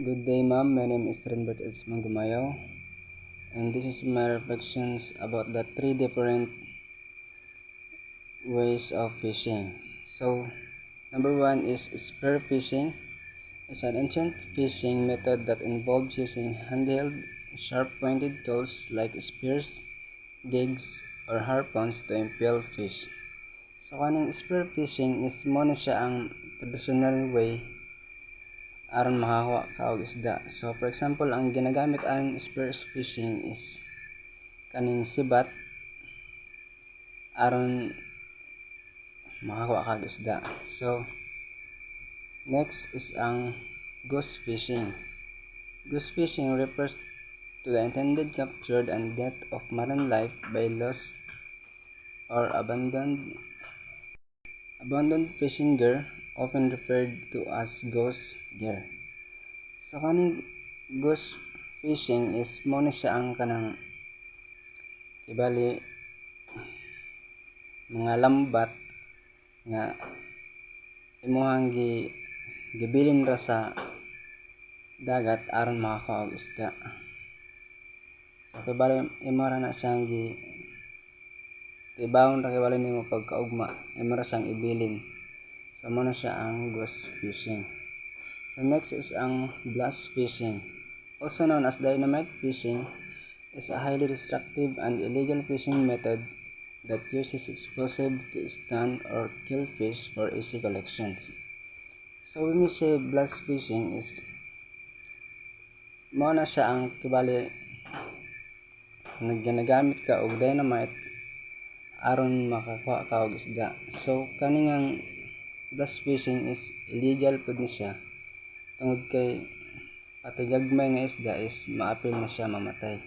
Good day, ma'am. My name is Renbert Edsman Gumayaw, and this is my reflections about the three different ways of fishing. So, number one is spear fishing. It's an ancient fishing method that involves using handheld, sharp-pointed tools like spears, gigs, or harpoons to impale fish. So, kaning spear fishing is mo na siya ang traditional way aron makakuha ka og isda. So for example, ang ginagamit ang spear fishing is kaning sibat aron makakuha ka og isda. So next is ang goose fishing. Goose fishing refers to the intended capture and death of marine life by lost or abandoned fishing gear, often referred to as ghost gear. So kaning ghost fishing is mo na siya ang kanang ibali mga lambat nga imuhang gibilin ra sa dagat aron makakuha og isda. So kibali imo ra na siyang tibawon ra kibali nimo pagkaugma, imo ra siyang ibilin. So mo na siya ang ghost fishing. So next is ang blast fishing, also known as dynamite fishing. Is a highly destructive and illegal fishing method that uses explosives to stun or kill fish for easy collections. So when we say blast fishing is mo na siya ang kibali ginagamit ka og dynamite aron makakuha ka og isda. So kaning blast fishing is illegal pud ni siya tungod kay patigagmay nga isda is maapil na siya mamatay.